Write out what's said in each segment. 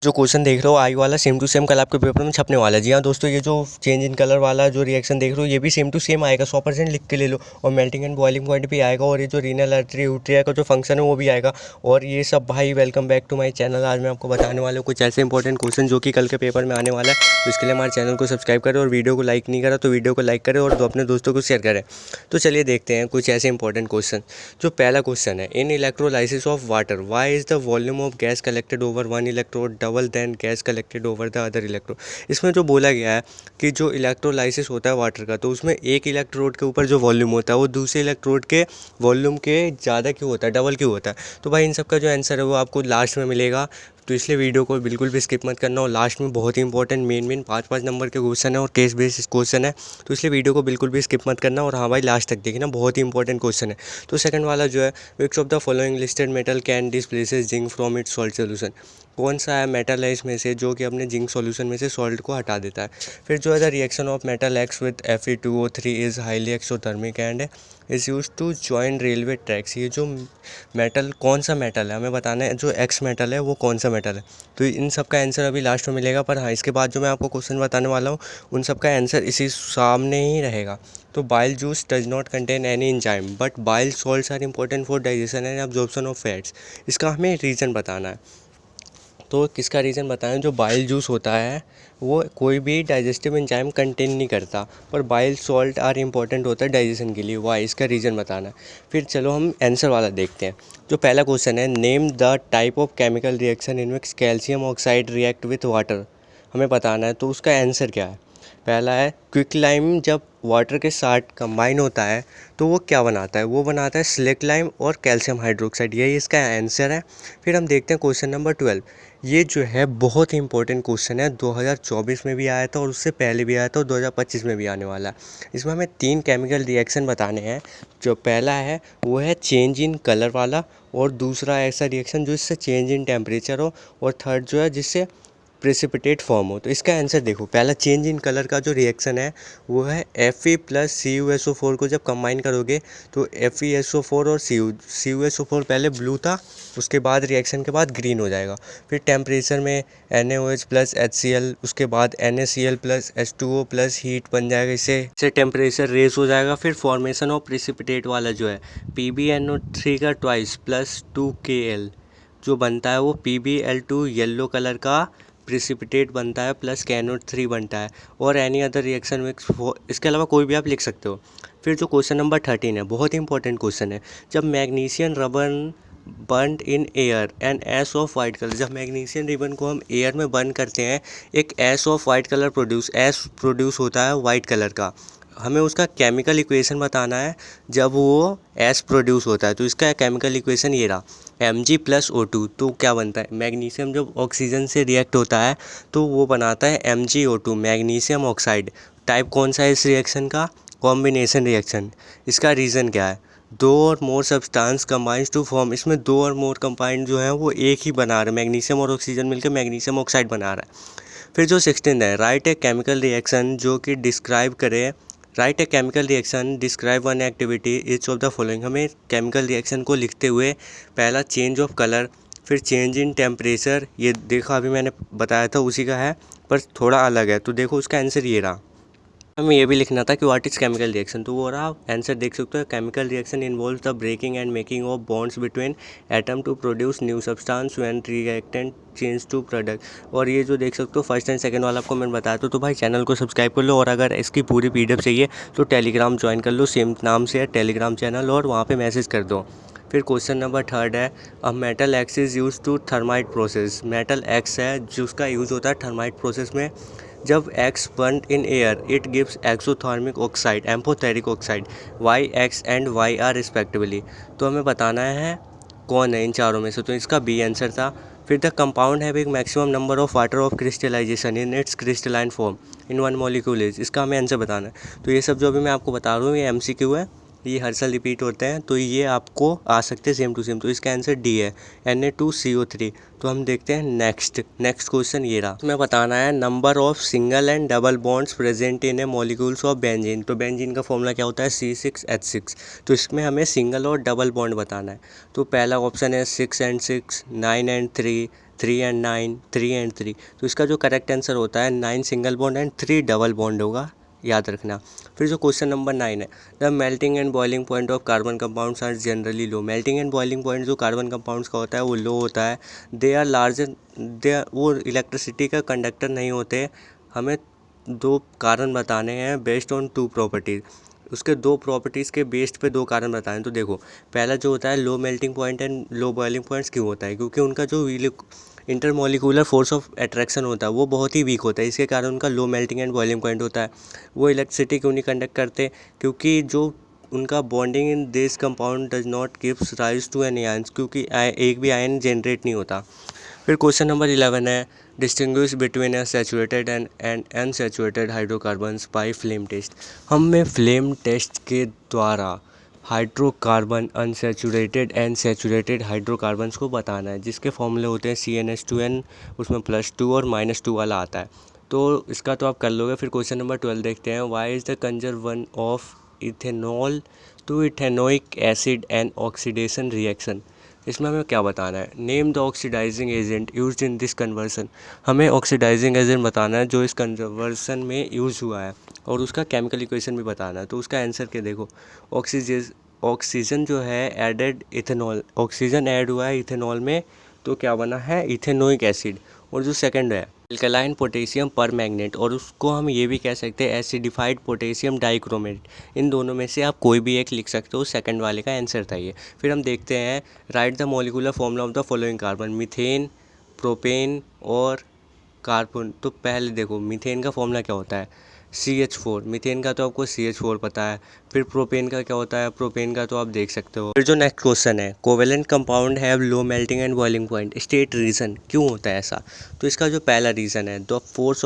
जो क्वेश्चन देख रहे हो आई वाला सेम टू सेम कल आपके पेपर में छपने वाला है। जी हाँ दोस्तों, ये जो चेंज इन कलर वाला जो रिएक्शन देख रहे हो ये भी सेम टू सेम आएगा, 100% लिख के ले लो। और मेल्टिंग एंड बॉइलिंग पॉइंट भी आएगा, और ये जो रीनल आर्टरी यूट्रिया का जो फंक्शन है वो भी आएगा। और ये सब भाई welcome back to my channel. आज मैं आपको बताने वाला हूँ कुछ ऐसे इंपॉर्टेंट क्वेश्चन जो कि कल के पेपर में आने वाला है। तो इसके लिए हमारे चैनल को सब्सक्राइब करें, और वीडियो को लाइक नहीं करा तो वीडियो को लाइक करें, और अपने दोस्तों को शेयर करें। तो चलिए देखते हैं कुछ ऐसे इंपॉर्टेंट क्वेश्चन। जो पहला क्वेश्चन है, in electrolysis of water why is the volume of gas collected over one electrode double than gas collected over the other electrode. इसमें जो बोला गया है कि जो इलेक्ट्रोलाइसिस होता है वाटर का, तो उसमें एक इलेक्ट्रोड के ऊपर जो वॉल्यूम होता है वो दूसरे इलेक्ट्रोड के वॉल्यूम के ज़्यादा क्यों होता है, डबल क्यों होता है। तो भाई इन सब का जो आंसर है वो आपको लास्ट में मिलेगा। तो इसलिए वीडियो को बिल्कुल भी स्किप मत करना, और लास्ट में बहुत ही इंपॉर्टेंट मेन 5 नंबर के क्वेश्चन है और केस बेस्ड क्वेश्चन है। तो इसलिए वीडियो को बिल्कुल भी स्किप मत करना, और हाँ भाई लास्ट तक देखना, बहुत ही इंपॉर्टेंट क्वेश्चन है। तो सेकंड वाला जो है, which of the following listed metal can displaces zinc from its salt solution. कौन सा है मेटल है इसमें से जो कि अपने जिंक सॉल्यूशन में से सॉल्ट को हटा देता है। फिर जो है, the reaction of metal X with Fe2O3 is highly exothermic and is use to join railway tracks. ये जो मेटल कौन सा मेटल है हमें बताना है, जो एक्स मेटल है वो कौन सा मेटल है। तो इन सब का आंसर अभी लास्ट में मिलेगा, पर हाँ इसके बाद जो मैं आपको क्वेश्चन बताने वाला हूँ उन सब का आंसर इसी सामने ही रहेगा। तो bile juice does not contain any enzyme but bile salts are important for digestion and absorption of fats. इसका हमें रीज़न बताना है। तो किसका रीज़न बताएं। जो बाइल जूस होता है वो कोई भी डाइजेस्टिव एंजाइम कंटेन नहीं करता, पर बाइल सॉल्ट आर इम्पॉर्टेंट होता है डाइजेशन के लिए, वाई इसका रीज़न बताना है। फिर चलो हम आंसर वाला देखते हैं। जो पहला क्वेश्चन है, name the type of chemical reaction in which calcium oxide react with water, हमें बताना है। तो उसका आंसर क्या है। पहला है क्विक लाइम, जब वाटर के साथ कंबाइन होता है तो वो क्या बनाता है, वो बनाता है स्लेक लाइम और कैल्शियम हाइड्रोक्साइड, यही इसका आंसर है। फिर हम देखते हैं क्वेश्चन नंबर 12। ये जो है बहुत ही इंपॉर्टेंट क्वेश्चन है, 2024 में भी आया था और उससे पहले भी आया था और 2025 में भी आने वाला है। इसमें हमें 3 केमिकल रिएक्शन बताने हैं। जो पहला है वो है चेंज इन कलर वाला, और दूसरा ऐसा रिएक्शन जो इससे चेंज इन टेम्परेचर हो, और थर्ड जो है जिससे प्रेसिपिटेट फॉर्म हो। तो इसका आंसर देखो, पहला चेंज इन कलर का जो रिएक्शन है वो है Fe प्लस CuSO4 को जब कंबाइन करोगे तो FeSO4 और CuSO4 पहले ब्लू था, उसके बाद रिएक्शन के बाद ग्रीन हो जाएगा। फिर टेम्परेचर में NaOH प्लस HCl, उसके बाद NaCl plus H2O plus heat बन जाएगा, इससे टेम्परेचर रेस हो जाएगा। फिर फॉर्मेशन ऑफ प्रेसिपिटेट वाला जो है PbNO3 का ट्वाइस प्लस 2Kl जो बनता है वो PbL2 येलो कलर का प्रिसिपिटेट बनता है प्लस KNO3 बनता है, और एनी अदर रिएक्शन मिक्स, इसके अलावा कोई भी आप लिख सकते हो। फिर जो क्वेश्चन नंबर 13 है, बहुत ही इंपॉर्टेंट क्वेश्चन है। जब magnesium ribbon burn in air and ash of white colour, जब मैग्नीशियम रिबन को हम एयर में बर्न करते हैं एक ash of white colour produce होता है वाइट कलर का। हमें उसका केमिकल इक्वेशन बताना है जब वो एस प्रोड्यूस होता है। तो इसका केमिकल इक्वेशन ये रहा, Mg+O2। तो क्या बनता है, मैग्नीशियम जब ऑक्सीजन से रिएक्ट होता है तो वो बनाता है MgO2 मैग्नीशियम ऑक्साइड। टाइप कौन सा है इस रिएक्शन का, कॉम्बिनेशन रिएक्शन। इसका रीज़न क्या है, 2 और more substance combines to form, इसमें 2 और मोर कंबाइंड जो है वो एक ही बना रहे हैं, मैग्नीशियम और ऑक्सीजन मिलकर मैग्नीशियम ऑक्साइड बना रहा है। फिर जो 16 है, राइट ए केमिकल रिएक्शन जो कि डिस्क्राइब करे, right a chemical reaction describe one activity each of the following. हमें केमिकल रिएक्शन को लिखते हुए पहला चेंज ऑफ कलर, फिर चेंज इन टेम्परेचर, ये देखो अभी मैंने बताया था उसी का है पर थोड़ा अलग है। तो देखो उसका आंसर ये रहा। हमें ये भी लिखना था कि व्हाट इज़ केमिकल रिएक्शन, तो वो रहा आंसर, देख सकते हो। Chemical reaction involves the breaking and making of bonds between atom to produce new substance when reactant change to product. और ये जो देख सकते हो फर्स्ट एंड सेकंड वाला आपको मैंने बताया था। तो भाई चैनल को सब्सक्राइब कर लो, और अगर इसकी पूरी PDF चाहिए तो टेलीग्राम ज्वाइन कर लो, सेम नाम से है टेलीग्राम चैनल, और वहाँ पर मैसेज कर दो। फिर क्वेश्चन नंबर 3 है, a metal X is use to thermite process. Metal X है जिसका यूज़ होता है थर्माइट प्रोसेस में। जब X burn in air it gives exothermic oxide amphoteric oxide Y X and Y are respectively. तो हमें बताना है कौन है इन चारों में से, तो इसका बी आंसर था। फिर द कंपाउंड हैव एक maximum number of water of crystallization in its crystalline form in one molecule is, इसका हमें आंसर बताना है। तो ये सब जो अभी मैं आपको बता रहा हूँ ये MCQ है, ये हर साल रिपीट होते हैं, तो ये आपको आ सकते हैं सेम टू सेम। तो इसका आंसर डी है, Na2CO3। तो हम देखते हैं नेक्स्ट क्वेश्चन ये रहा। इसमें बताना है number of single and double bonds present in A molecules of benzene. तो बेंजीन का फॉर्मूला क्या होता है, C6H6। तो इसमें हमें सिंगल और डबल बॉन्ड बताना है। तो पहला ऑप्शन है 6 एंड 6, 9 एंड 3, 3 एंड 9, 3 एंड 3। तो इसका जो करेक्ट आंसर होता है 9 single bond and 3 double bond होगा, याद रखना। फिर जो क्वेश्चन नंबर 9 है, the melting and boiling point of carbon compounds are generally low. Melting and boiling point जो कार्बन कंपाउंड्स का होता है वो लो होता है। दे आर लार्जर, वो इलेक्ट्रिसिटी का कंडक्टर नहीं होते। हमें दो कारण बताने हैं बेस्ड ऑन टू प्रॉपर्टीज। उसके दो प्रॉपर्टीज़ के बेस्ड पे दो कारण बताएं। तो देखो, पहला जो होता है low melting point and low boiling points क्यों होता है, क्योंकि उनका जो इंटरमोलिकुलर फोर्स ऑफ अट्रैक्शन होता है वो बहुत ही वीक होता है, इसके कारण उनका लो मेल्टिंग एंड बॉइलिंग पॉइंट होता है। वो इलेक्ट्रिसिटी क्यों नहीं कंडक्ट करते, क्योंकि जो उनका bonding in this compound does not gives rise to any ions, क्योंकि एक भी आयन जनरेट नहीं होता। फिर क्वेश्चन नंबर 11 है, distinguish between a saturated and unsaturated hydrocarbons by flame test. हमें फ्लेम टेस्ट के द्वारा hydrocarbon unsaturated and saturated hydrocarbons को बताना है, जिसके फॉर्मूले होते हैं CnH2n, उसमें +2 और -2 वाला आता है। तो इसका तो आप कर लोगे। फिर क्वेश्चन नंबर 12 देखते हैं, why is the conversion of ethanol to ethanoic acid and oxidation reaction. इसमें हमें क्या बताना है, name the oxidising agent used in this conversion. हमें ऑक्सीडाइजिंग एजेंट बताना है जो इस कन्वर्सन में यूज़ हुआ है, और उसका केमिकल इक्वेशन भी बताना है। तो उसका आंसर क्या देखो, ऑक्सीजन जो है एडेड इथेनॉल, ऑक्सीजन ऐड हुआ है इथेनॉल में, तो क्या बना है, इथेनोइक एसिड। और जो सेकंड है अल्कलाइन पोटेशियम पर मैग्नेट, और उसको हम ये भी कह सकते हैं एसिडिफाइड पोटेशियम डाइक्रोमेट। इन दोनों में से आप कोई भी एक लिख सकते हो, सेकंड वाले का आंसर था ये। फिर हम देखते हैं, right the molecular formula of the following carbon, methane, propane और कार्बन। तो पहले देखो, मीथेन का फॉर्मूला क्या होता है, CH4। मीथेन का तो आपको CH4 पता है। फिर प्रोपेन का क्या होता है, प्रोपेन का तो आप देख सकते हो। फिर जो नेक्स्ट क्वेश्चन है, covalent compound have low melting and boiling point, state reason, क्यों होता है ऐसा। तो इसका जो पहला रीज़न है, द फोर्स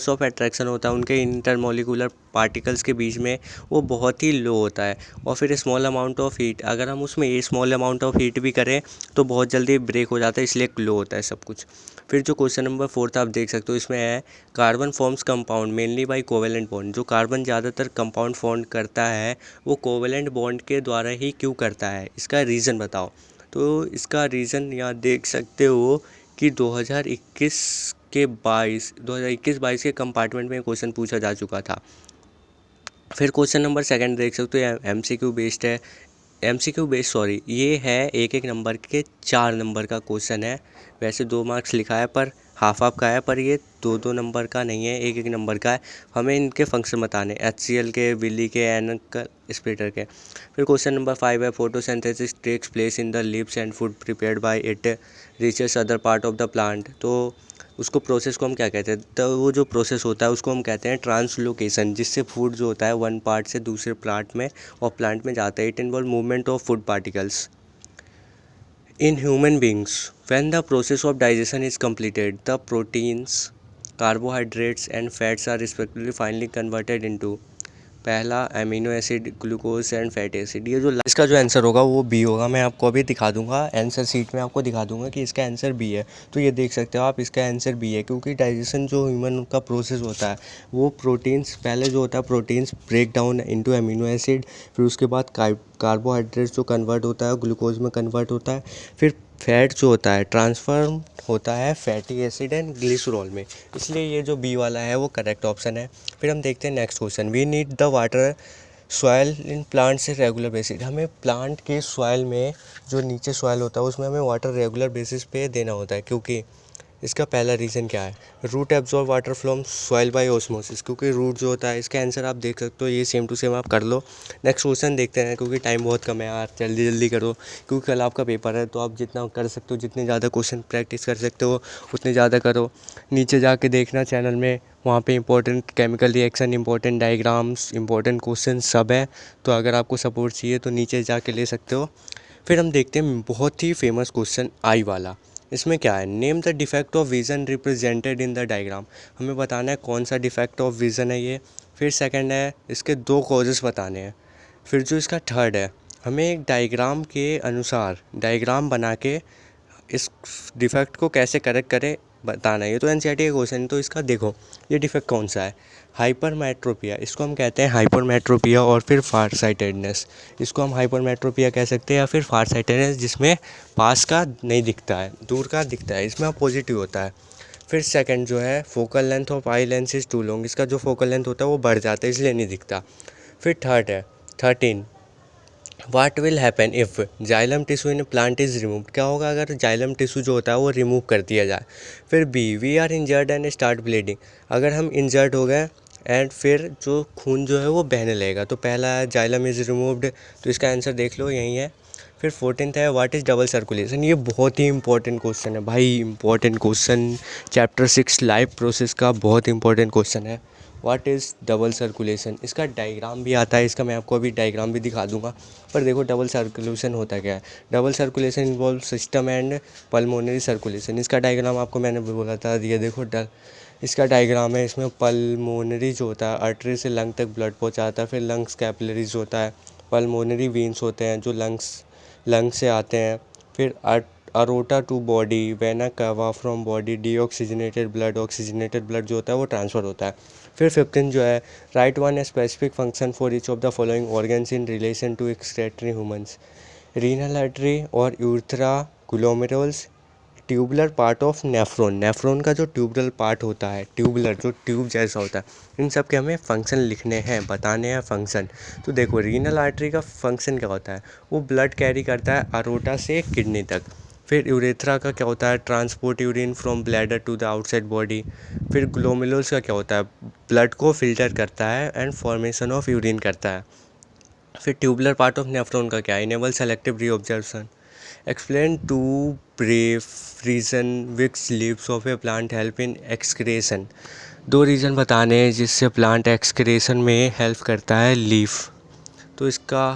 ऑफ अट्रैक्शन होता है उनके इंटरमोलिकुलर पार्टिकल्स के बीच में, वो बहुत ही लो होता है। और फिर स्मॉल अमाउंट ऑफ हीट, अगर हम उसमें स्मॉल अमाउंट ऑफ हीट भी करें तो बहुत जल्दी ब्रेक हो जाता है, इसलिए लो होता है सब कुछ। फिर जो क्वेश्चन नंबर 4 आप देख सकते हो, इसमें है carbon forms compound mainly by covalent bond. जो कार्बन ज़्यादातर कंपाउंड फॉर्म करता है वो कोवेलेंट बॉन्ड के द्वारा ही क्यों करता है, इसका रीज़न बताओ। तो इसका रीज़न यहाँ देख सकते हो कि 2021-22 के कंपार्टमेंट में क्वेश्चन पूछा जा चुका था। फिर क्वेश्चन नंबर सेकंड देख सकते हो, MCQ बेस्ड है, ये है एक एक नंबर के 4 नंबर का क्वेश्चन है। वैसे 2 मार्क्स लिखा है पर हाफ का है, पर ये 2 नंबर का नहीं है, एक एक नंबर का है। हमें इनके फंक्शन बताने, HCl के, विली के, एनक स्प्लिटर के। फिर क्वेश्चन नंबर 5 है, photosynthesis takes place in the leaves and food prepared by it reaches other part of the plant. तो उसको प्रोसेस को हम क्या कहते हैं, तो वो जो प्रोसेस होता है उसको हम कहते हैं ट्रांसलोकेशन, जिससे फूड जो होता है वन पार्ट से दूसरे प्लांट में और प्लांट में जाता है। It involve movement of food particles in human beings. When the process of digestion is completed, the proteins, carbohydrates and fats are respectively finally converted into, पहला amino acid, glucose and fatty acid. ये जो इसका जो answer होगा वो B होगा। मैं आपको अभी दिखा दूंगा आंसर शीट में, आपको दिखा दूंगा कि इसका आंसर बी है। तो ये देख सकते हो आप, इसका आंसर बी है, क्योंकि डाइजेशन जो ह्यूमन का प्रोसेस होता है वो प्रोटीन्स, पहले जो होता है proteins break down into amino acid, फिर उसके बाद कार्बोहाइड्रेट्स जो कन्वर्ट होता है ग्लूकोज में कन्वर्ट होता है, फिर फैट जो होता है ट्रांसफॉर्म होता है फैटी एसिड एंड ग्लिसरॉल में। इसलिए ये जो बी वाला है वो करेक्ट ऑप्शन है। फिर हम देखते हैं next question, we need the water soil in plant से रेगुलर बेसिस। हमें प्लांट के सॉयल में, जो नीचे सॉयल होता है उसमें हमें वाटर रेगुलर बेसिस पे देना होता है, क्योंकि इसका पहला रीज़न क्या है, root absorb water from soil by osmosis, क्योंकि रूट जो होता है, इसका आंसर आप देख सकते हो, ये सेम टू सेम आप कर लो। नेक्स्ट क्वेश्चन देखते हैं, क्योंकि टाइम बहुत कम है यार, जल्दी जल्दी करो क्योंकि कल आपका पेपर है। तो आप जितना कर सकते हो, जितने ज़्यादा क्वेश्चन प्रैक्टिस कर सकते हो उतने ज़्यादा करो। नीचे जाके देखना चैनल में, वहाँ पे important chemical reaction, important diagrams, important question सब है। तो अगर आपको सपोर्ट चाहिए तो नीचे जाके ले सकते हो। फिर हम देखते हैं बहुत ही फेमस क्वेश्चन आई वाला। इसमें क्या है, name the defect of vision represented in the diagram. हमें बताना है कौन सा डिफेक्ट ऑफ विज़न है ये। फिर सेकंड है, इसके 2 कॉजेस बताने हैं। फिर जो इसका थर्ड है, हमें एक डायग्राम के अनुसार डायग्राम बना के इस डिफेक्ट को कैसे करेक्ट करें बताना है। ये तो एनसीईआरटी का क्वेश्चन है। तो इसका देखो ये डिफेक्ट कौन सा है, हाइपरमेट्रोपिया, इसको हम कहते हैं हाइपरमेट्रोपिया। और फिर फार साइटेडनेस, इसको हम हाइपरमेट्रोपिया कह सकते हैं या फिर फार साइटेडनेस, जिसमें पास का नहीं दिखता है, दूर का दिखता है, इसमें पॉजिटिव होता है। फिर सेकंड जो है, focal length of eye lens is too long, इसका जो फोकल लेंथ होता है वो बढ़ जाता है इसलिए नहीं दिखता। फिर थर्ड है 13, what will happen if xylem tissue in plant is remove, क्या होगा अगर जाइलम टिश्यू जो होता है वो रिमूव कर दिया जाए। फिर B, we are injured and start bleeding, अगर हम इंजर्ड हो गए एंड फिर जो खून जो है वो बहने लगेगा। तो पहला है जाइलम इज़ रिमूव्ड, तो इसका आंसर देख लो यही है। फिर 14th है, व्हाट इज़ डबल सर्कुलेशन, ये बहुत ही इंपॉर्टेंट क्वेश्चन है भाई, important question, chapter 6 life process का बहुत इंपॉर्टेंट क्वेश्चन है। व्हाट इज़ डबल सर्कुलेशन, इसका डायग्राम भी आता है, इसका मैं आपको अभी डायग्राम भी दिखा दूंगा। पर देखो डबल सर्कुलेशन होता क्या है। Double circulation involve system and pulmonary circulation, इसका डायग्राम आपको मैंने बोला था, ये देखो इसका डायग्राम है। इसमें पल्मोनरी जो होता है आर्टरी से लंग तक ब्लड पहुंचाता है। फिर लंग्स कैपिलरीज होता है, पल्मोनरी वेन्स होते हैं जो लंग्स से आते हैं। फिर aorta to body, vena cava from body, deoxygenated blood, oxygenated blood जो होता है वो ट्रांसफ़र होता है। फिर 15 जो है, write one specific function for each of the following organs in relation to excretory humans, renal artery और urethra, glomerulus, tubular part of nephron, nephron का जो ट्यूबुलर पार्ट होता है, ट्यूबुलर जो ट्यूब जैसा होता है, इन सब के हमें फंक्शन लिखने हैं, बताने हैं फंक्शन। तो देखो रीनल आर्टरी का फंक्शन क्या होता है, वो ब्लड कैरी करता है अरोटा से किडनी तक। फिर यूरेथ्रा का क्या होता है, transport urine from bladder to the outside body. फिर ग्लोमेरुलस का क्या होता है, ब्लड को फिल्टर करता है एंड फॉर्मेशन ऑफ यूरिन करता है। फिर ट्यूबुलर पार्ट ऑफ नेफ्रॉन का क्या है, enable selective reabsorption. Explain two brief reason which leaves of a plant help in excretion, दो रीज़न बताने हैं जिससे प्लांट एक्सक्रेशन में हेल्प करता है लीफ। तो इसका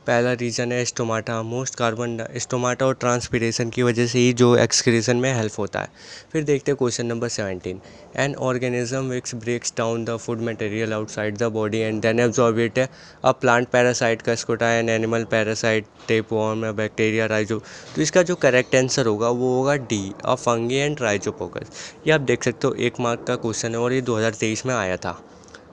पहला रीज़न है स्टोमाटा, मोस्ट कार्बन स्टोमाटा और ट्रांसपिरेशन की वजह से ही जो एक्सक्रीशन में हेल्प होता है। फिर देखते हैं question number 17, an organism which breaks down the food material outside the body and then absorb it, a plant parasite का cuscuta, an animal parasite tapeworm, bacteria, rhizo. तो इसका जो करेक्ट आंसर होगा वो होगा D, a fungi and rhizopus. ये आप देख सकते हो 1 मार्क का क्वेश्चन है और ये 2023 में आया था।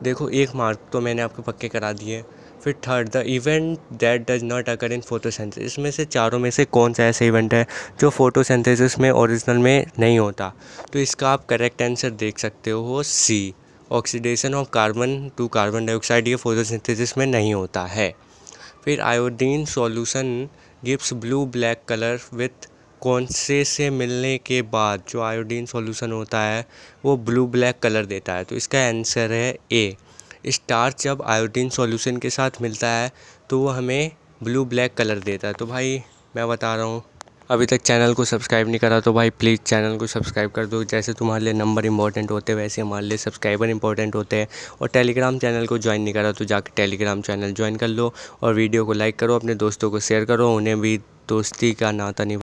देखो 1 मार्क तो मैंने आपको पक्के करा दिए। फिर third, the event that does not occur in photosynthesis, इसमें से चारों में से कौन सा ऐसा इवेंट है जो फोटोसिंथेसिस में ओरिजिनल में नहीं होता। तो इसका आप करेक्ट आंसर देख सकते हो C, oxidation of carbon to carbon dioxide, ये फोटोसिंथेसिस में नहीं होता है। फिर iodine solution gives blue black colour with, कौन से मिलने के बाद जो आयोडीन सॉल्यूशन होता है वो ब्लू ब्लैक कलर देता है। तो इसका आंसर है ए, स्टार्च जब आयोडीन सॉल्यूशन के साथ मिलता है तो वो हमें ब्लू ब्लैक कलर देता है। तो भाई मैं बता रहा हूँ, अभी तक चैनल को सब्सक्राइब नहीं करा तो भाई प्लीज़ चैनल को सब्सक्राइब कर दो। जैसे तुम्हारे लिए नंबर इंपॉर्टेंट होते हैं वैसे हमारे लिए सब्सक्राइबर इंपॉर्टेंट होते हैं। और टेलीग्राम चैनल को ज्वाइन नहीं करा तो जाकर टेलीग्राम चैनल ज्वाइन कर लो और वीडियो को लाइक करो, अपने दोस्तों को शेयर करो, उन्हें भी दोस्ती का नाता